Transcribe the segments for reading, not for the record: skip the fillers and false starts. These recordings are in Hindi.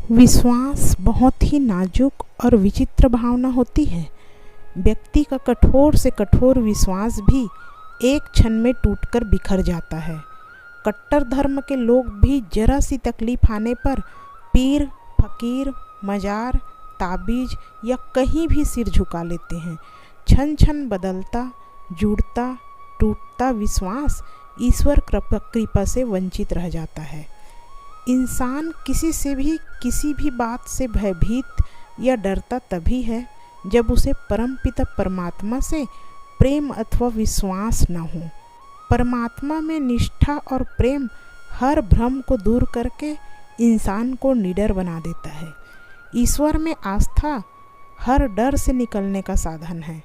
विश्वास बहुत ही नाजुक और विचित्र भावना होती है। व्यक्ति का कठोर से कठोर विश्वास भी एक क्षण में टूटकर बिखर जाता है। कट्टर धर्म के लोग भी जरा सी तकलीफ आने पर पीर, फकीर, मजार, ताबीज या कहीं भी सिर झुका लेते हैं। क्षण क्षण बदलता, जुड़ता, टूटता विश्वास ईश्वर कृपा से वंचित रह जाता है। इंसान किसी से भी किसी भी बात से भयभीत या डरता तभी है जब उसे परमपिता परमात्मा से प्रेम अथवा विश्वास न हो। परमात्मा में निष्ठा और प्रेम हर भ्रम को दूर करके इंसान को निडर बना देता है। ईश्वर में आस्था हर डर से निकलने का साधन है।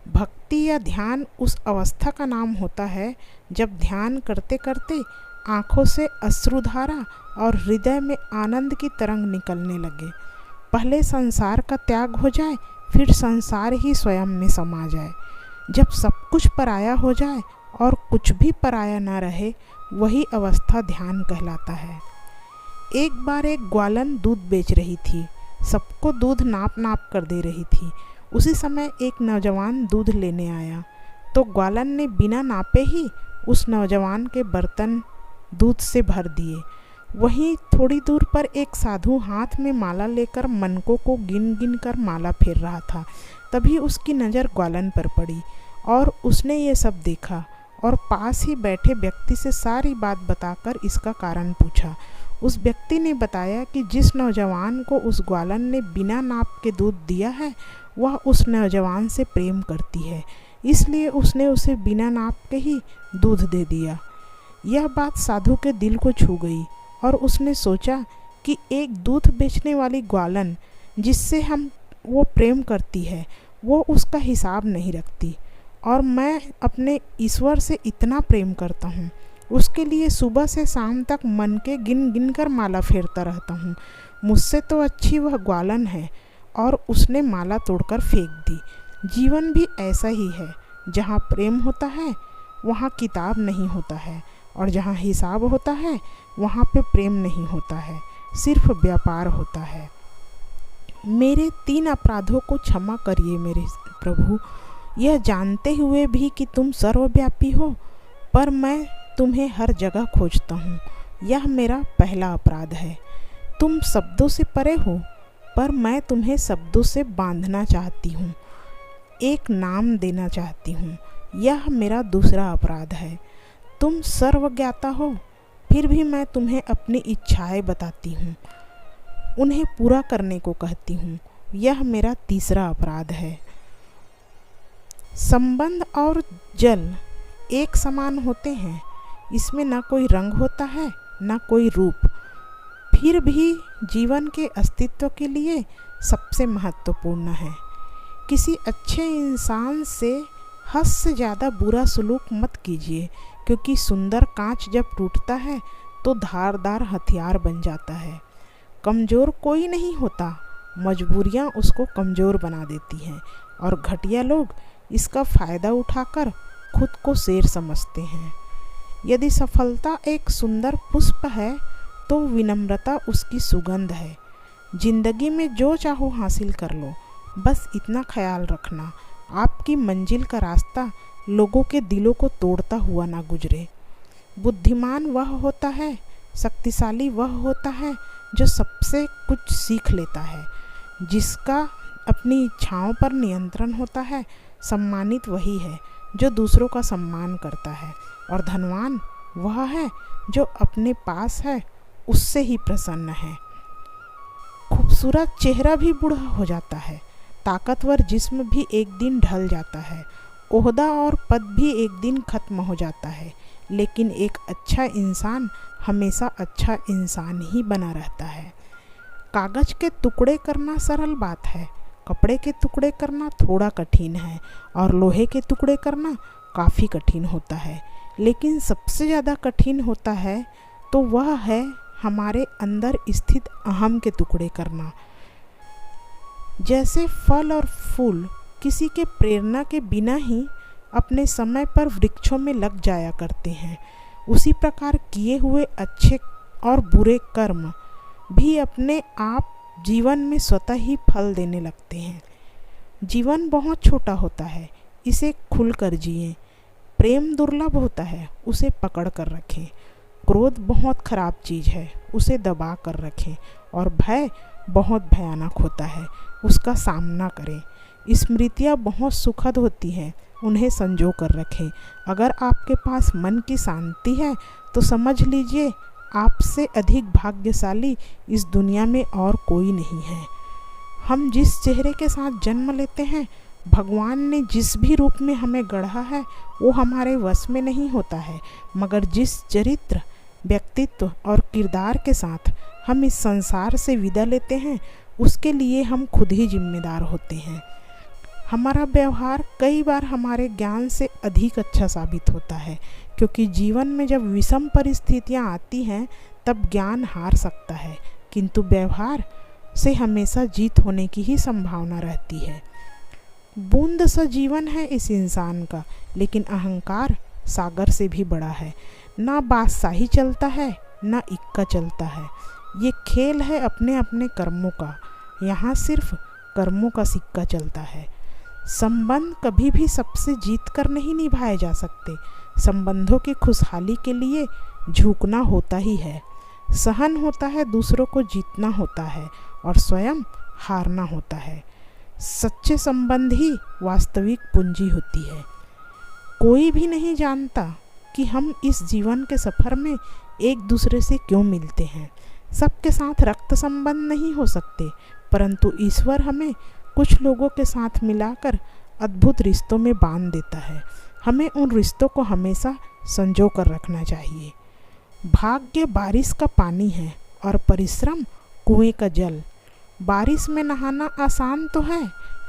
भक्ति या ध्यान उस अवस्था का नाम होता है जब ध्यान करते करते आँखों से अश्रुधारा और हृदय में आनंद की तरंग निकलने लगे। पहले संसार का त्याग हो जाए, फिर संसार ही स्वयं में समा जाए। जब सब कुछ पराया हो जाए और कुछ भी पराया न रहे, वही अवस्था ध्यान कहलाता है। एक बार एक ग्वालन दूध बेच रही थी। सबको दूध नाप नाप कर दे रही थी। उसी समय एक नौजवान दूध लेने आया तो ग्वालन ने बिना नापे ही उस नौजवान के बर्तन दूध से भर दिए। वहीं थोड़ी दूर पर एक साधु हाथ में माला लेकर मनकों को गिन गिन कर माला फेर रहा था। तभी उसकी नज़र ग्वालन पर पड़ी और उसने ये सब देखा और पास ही बैठे व्यक्ति से सारी बात बताकर इसका कारण पूछा। उस व्यक्ति ने बताया कि जिस नौजवान को उस ग्वालन ने बिना नाप के दूध दिया है, वह उस नौजवान से प्रेम करती है, इसलिए उसने उसे बिना नाप के ही दूध दे दिया। यह बात साधु के दिल को छू गई और उसने सोचा कि एक दूध बेचने वाली ग्वालन जिससे वो प्रेम करती है, वो उसका हिसाब नहीं रखती, और मैं अपने ईश्वर से इतना प्रेम करता हूँ, उसके लिए सुबह से शाम तक मन के गिन गिन कर माला फेरता रहता हूँ। मुझसे तो अच्छी वह ग्वालन है। और उसने माला तोड़कर फेंक दी। जीवन भी ऐसा ही है, जहाँ प्रेम होता है वहाँ किताब नहीं होता है, और जहाँ हिसाब होता है वहाँ पे प्रेम नहीं होता है, सिर्फ व्यापार होता है। मेरे 3 अपराधों को क्षमा करिए मेरे प्रभु, यह जानते हुए भी कि तुम सर्वव्यापी हो, पर मैं तुम्हें हर जगह खोजता हूँ। यह मेरा पहला अपराध है। तुम शब्दों से परे हो, पर मैं तुम्हें शब्दों से बांधना चाहती हूँ, एक नाम देना चाहती हूँ। यह मेरा दूसरा अपराध है। तुम सर्वज्ञाता हो, फिर भी मैं तुम्हें अपनी इच्छाएं बताती हूँ, उन्हें पूरा करने को कहती हूँ। यह मेरा तीसरा अपराध है। संबंध और जल एक समान होते हैं, इसमें ना कोई रंग होता है ना कोई रूप, फिर भी जीवन के अस्तित्व के लिए सबसे महत्वपूर्ण है। किसी अच्छे इंसान से हद से ज़्यादा बुरा सलूक मत कीजिए, क्योंकि सुंदर कांच जब टूटता है तो धारदार हथियार बन जाता है। कमज़ोर कोई नहीं होता, मजबूरियाँ उसको कमज़ोर बना देती हैं, और घटिया लोग इसका फ़ायदा उठाकर खुद को शेर समझते हैं। यदि सफलता एक सुंदर पुष्प है तो विनम्रता उसकी सुगंध है। जिंदगी में जो चाहो हासिल कर लो, बस इतना ख्याल रखना आपकी मंजिल का रास्ता लोगों के दिलों को तोड़ता हुआ ना गुजरे। बुद्धिमान वह होता है, शक्तिशाली वह होता है जो सबसे कुछ सीख लेता है। जिसका अपनी इच्छाओं पर नियंत्रण होता है, सम्मानित वही है जो दूसरों का सम्मान करता है, और धनवान वह है जो अपने पास है उससे ही प्रसन्न है। खूबसूरत चेहरा भी बूढ़ा हो जाता है, ताकतवर जिस्म भी एक दिन ढल जाता है, ओहदा और पद भी एक दिन खत्म हो जाता है, लेकिन एक अच्छा इंसान हमेशा अच्छा इंसान ही बना रहता है। कागज़ के टुकड़े करना सरल बात है, कपड़े के टुकड़े करना थोड़ा कठिन है, और लोहे के टुकड़े करना काफ़ी कठिन होता है। लेकिन सबसे ज़्यादा कठिन होता है तो वह है हमारे अंदर स्थित अहम के टुकड़े करना। जैसे फल और फूल किसी के प्रेरणा के बिना ही अपने समय पर वृक्षों में लग जाया करते हैं, उसी प्रकार किए हुए अच्छे और बुरे कर्म भी अपने आप जीवन में स्वतः ही फल देने लगते हैं। जीवन बहुत छोटा होता है, इसे खुलकर जिएं। प्रेम दुर्लभ होता है, उसे पकड़ कर रखें। क्रोध बहुत खराब चीज़ है, उसे दबा कर रखें। और भय बहुत भयानक होता है, उसका सामना करें। स्मृतियाँ बहुत सुखद होती हैं, उन्हें संजो कर रखें। अगर आपके पास मन की शांति है तो समझ लीजिए आपसे अधिक भाग्यशाली इस दुनिया में और कोई नहीं है। हम जिस चेहरे के साथ जन्म लेते हैं, भगवान ने जिस भी रूप में हमें गढ़ा है, वो हमारे वश में नहीं होता है। मगर जिस चरित्र, व्यक्तित्व और किरदार के साथ हम इस संसार से विदा लेते हैं, उसके लिए हम खुद ही जिम्मेदार होते हैं। हमारा व्यवहार कई बार हमारे ज्ञान से अधिक अच्छा साबित होता है, क्योंकि जीवन में जब विषम परिस्थितियाँ आती हैं तब ज्ञान हार सकता है, किंतु व्यवहार से हमेशा जीत होने की ही संभावना रहती है। बूंद सा जीवन है इस इंसान का, लेकिन अहंकार सागर से भी बड़ा है। ना बादशाही चलता है, ना इक्का चलता है। ये खेल है अपने अपने कर्मों का, यहाँ सिर्फ कर्मों का सिक्का चलता है। संबंध कभी भी सबसे जीत कर नहीं निभाए जा सकते। संबंधों की खुशहाली के लिए झुकना होता ही है, सहन होता है, दूसरों को जीतना होता है और स्वयं हारना होता है। सच्चे संबंध ही वास्तविक पूंजी होती है। कोई भी नहीं जानता कि हम इस जीवन के सफ़र में एक दूसरे से क्यों मिलते हैं। सबके साथ रक्त संबंध नहीं हो सकते, परंतु ईश्वर हमें कुछ लोगों के साथ मिलाकर अद्भुत रिश्तों में बांध देता है। हमें उन रिश्तों को हमेशा संजो कर रखना चाहिए। भाग्य बारिश का पानी है और परिश्रम कुएं का जल। बारिश में नहाना आसान तो है,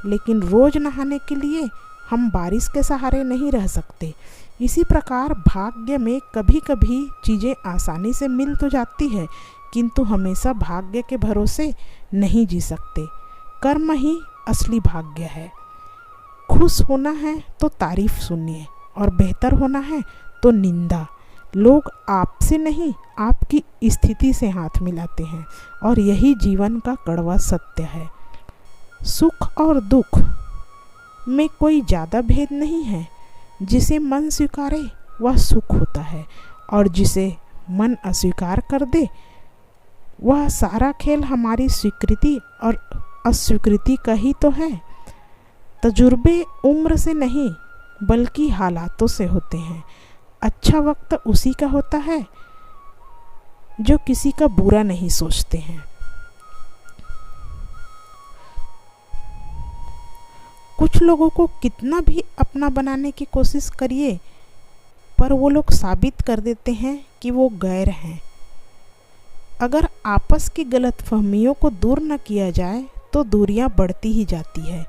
लेकिन रोज़ नहाने के लिए हम बारिश के सहारे नहीं रह सकते। इसी प्रकार भाग्य में कभी कभी चीज़ें आसानी से मिल तो जाती है, किंतु हमेशा भाग्य के भरोसे नहीं जी सकते। कर्म ही असली भाग्य है। खुश होना है तो तारीफ सुनिए और बेहतर होना है तो निंदा। लोग आपसे नहीं, आपकी स्थिति से हाथ मिलाते हैं और यही जीवन का कड़वा सत्य है। सुख और दुख में कोई ज़्यादा भेद नहीं है। जिसे मन स्वीकारे वह सुख होता है, और जिसे मन अस्वीकार कर दे वह सारा खेल हमारी स्वीकृति और अस्वीकृति का ही तो है। तजुर्बे उम्र से नहीं बल्कि हालातों से होते हैं। अच्छा वक्त उसी का होता है जो किसी का बुरा नहीं सोचते हैं। कुछ लोगों को कितना भी अपना बनाने की कोशिश करिए, पर वो लोग साबित कर देते हैं कि वो गैर हैं। अगर आपस की गलतफहमियों को दूर न किया जाए तो दूरियां बढ़ती ही जाती है।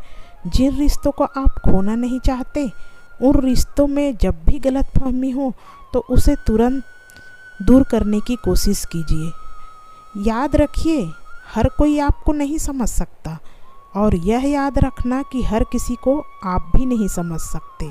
जिन रिश्तों को आप खोना नहीं चाहते, उन रिश्तों में जब भी गलतफहमी हो तो उसे तुरंत दूर करने की कोशिश कीजिए। याद रखिए, हर कोई आपको नहीं समझ सकता, और यह याद रखना कि हर किसी को आप भी नहीं समझ सकते।